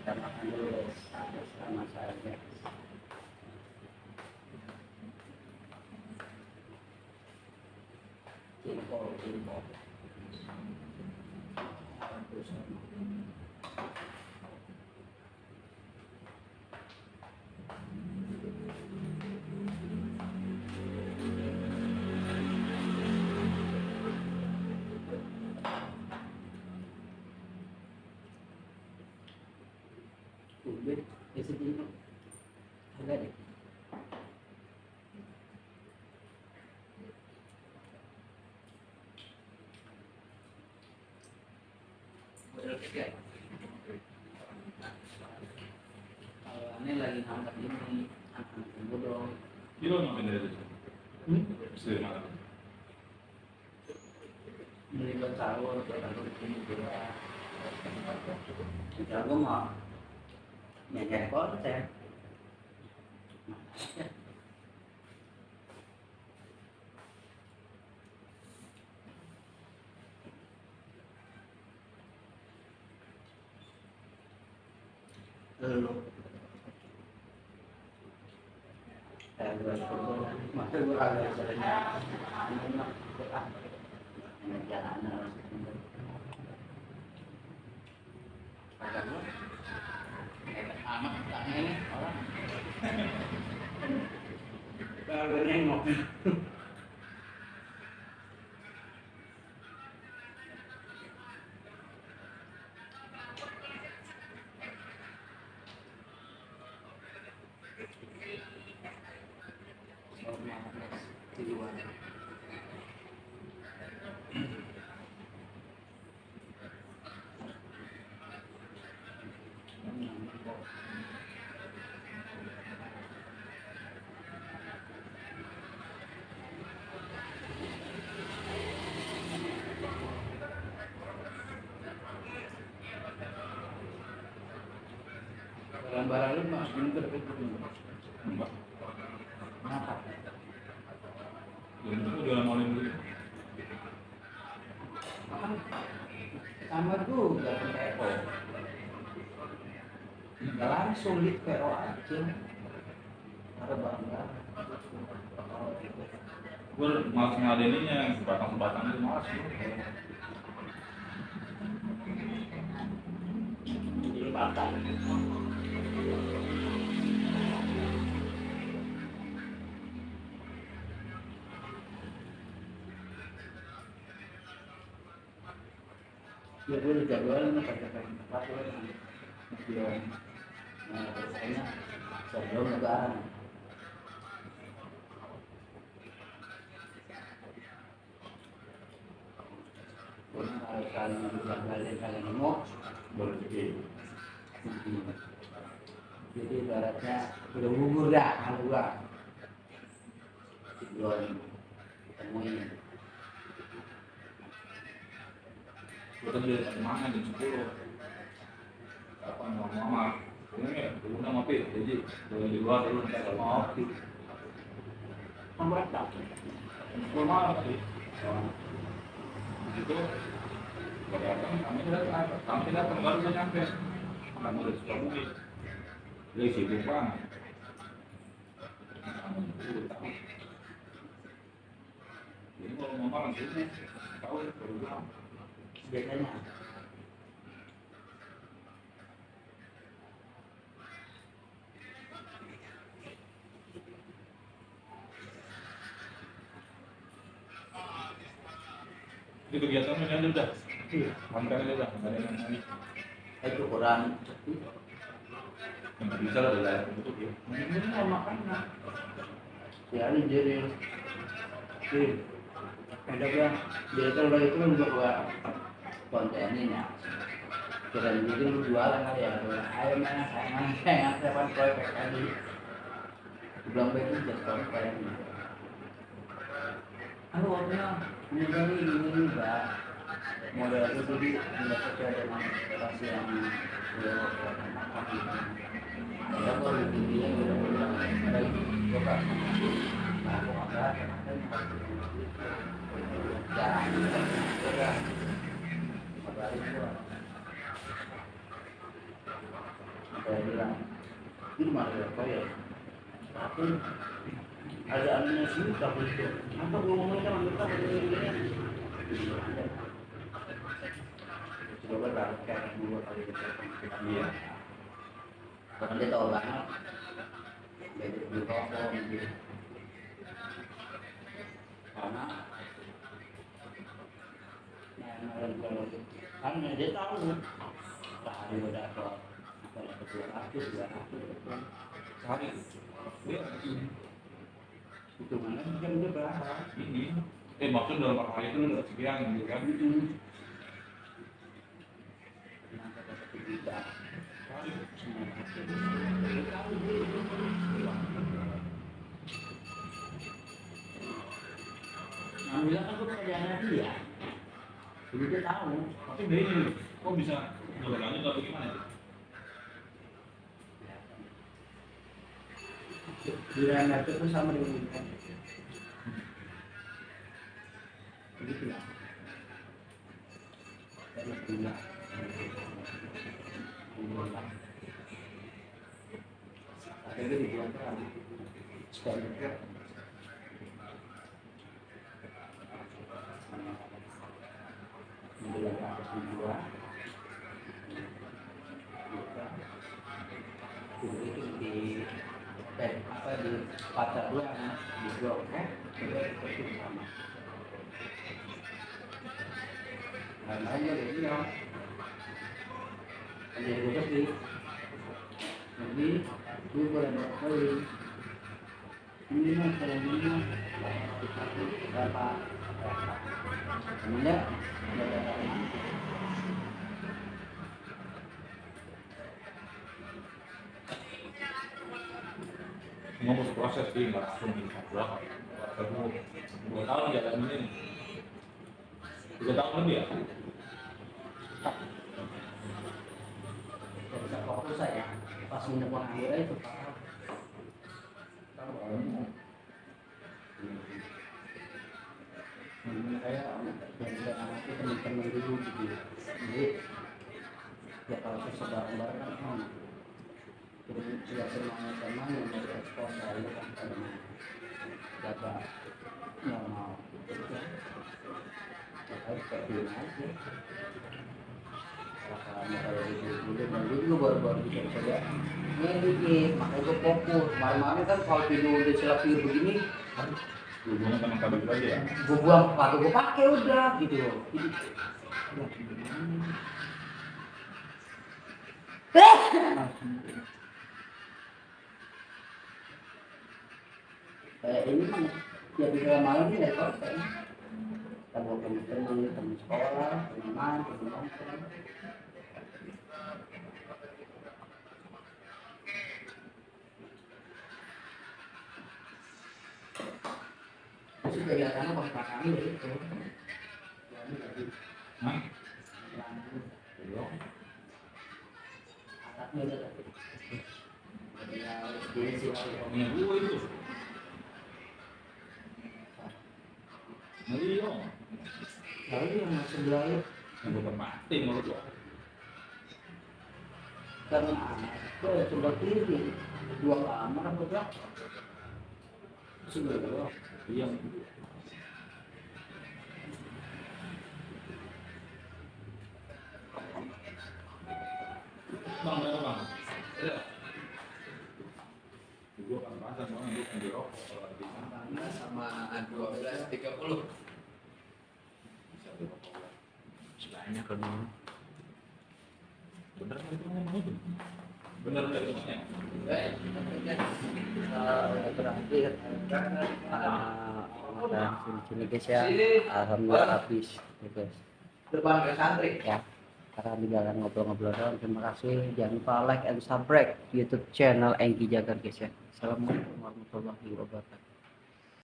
kita makan dulu sama saja. Jempol. Ubed, isi dulu. Ada deh. Ini lagi ngangkat ini anak-anak yang bodoh. Kilo nggak dari itu? Sudah makan. Beli buat sahur, ini juga. Jago mah nyari konten. Lalu masa gue agak sering jalanan amat ini orang kalau nengok barang lu mas ini terdekat Enggak. kenapa? Belum tentu jualan malam dulu. Sama juga PO nggak langsung di PO aja ada bangga Gue malas ngadeninya yang sebatang-sebatang itu malas. jadi batang ya gue udah jadwalnya pakai tempat sebelum biasanya sebelum lebaran kalau kalian jadwalin kalian mau Berarti jadi ibaratnya udah gugur dah kalau gua belum temuin gue tadi dari mana jam 10. Apa mau mama? Ini udah ngopi, jadi di luar dulu ntar kalau mau ngopi. membuat tak Gue malam tadi. Begitu, gue datang, kami datang baru gue nyampe. Kamu udah Sukabumi. Dia sibuk banget. Jadi kalau mau makan sibuk, tahu baru bilang. biasanya Itu kegiatannya ini aja udah. Konten aja udah, nggak ada yang lain. itu kurang Yang bisa lah dari tutup ya. ini mau makan nggak jadi ada gua dia kalau itu membuat konten ini ya kita bikin jualan kali ya ayo mana saya kan proyek tadi belum begitu jadi konten halo waktunya ini mbak model itu jadi tidak sesuai dengan ekspektasi yang beliau makan ada kok di dia udah ada coba aku ada jarang udah kabarin gua saya bilang ini mana apa ya, aku ada anunya sih tapi itu apa ngomongnya kan kita begini coba lah kayak dua kali kita Iya. karena dia tahu banget jadi di toko gitu karena karena dia tahu hari udah apa ketua aku juga aku Sehari. Iya. itu mana jam dia berapa Ini. Maksudnya dalam berapa hari itu lu udah sekian gitu kan? kenapa dapat juga Sehari. alhamdulillah kan gue pekerjaannya dia jadi dia tahu Tapi dari ini, kok bisa nggak lanjut atau gimana itu? Bilang itu pun sama dengan ini. Begitu lah. Karena gula. Gula. Akhirnya dibuat kan. Sekali itu. Menjelang atas dibuat. Itu di apa di pacar dua di blok itu sama namanya jadi ya ada yang gue sih jadi gue boleh kali ini mah kalau ini mah berapa kemudian Ngomong proses sih, nggak langsung bisa pulang. Kamu 2 tahun jalan ini. 3 tahun lebih ya? bisa fokus saya pas menemukan gue itu saya dan anak itu teman-teman dulu gitu jadi ya kalau bareng-bareng kan jadi tidak semuanya teman yang mau ekspor saya kan karena jaga yang mau ya harus seperti ini aja kalau dulu dan dulu baru-baru bisa saja ngedit makanya gue fokus kemarin kan kalau video udah selesai begini Hubungan teman kabel aja ya? gue buang sepatu gue pakai udah gitu loh kayak ini mah ya di dalam malam ini dari kota kita bawa teman sekolah teman nongkrong itu kegiatannya pas kami itu Hah? Belum. atapnya udah tapi ya dia sih Punya gue itu. Ngeliong. lalu yang sebelah itu Yang gue mati menurut lo. karena itu sebelah kiri 2 kamar apa berapa sebelah Iya. Bang, berapa bang? Iya. Gue kan pasang bang, gue kan dirokok kalau ada di sana. Sama 12.30. Bisa dirokok. Banyak kan. Bener kan itu ngomong itu? Bener dari temannya? terakhir makan sini guys ya alhamdulillah habis ya guys Depan ke santri. ya karena di jalan ngobrol-ngobrol doang. Terima kasih, jangan lupa like and subscribe YouTube channel Engki Jagar guys ya. Assalamualaikum warahmatullahi wabarakatuh.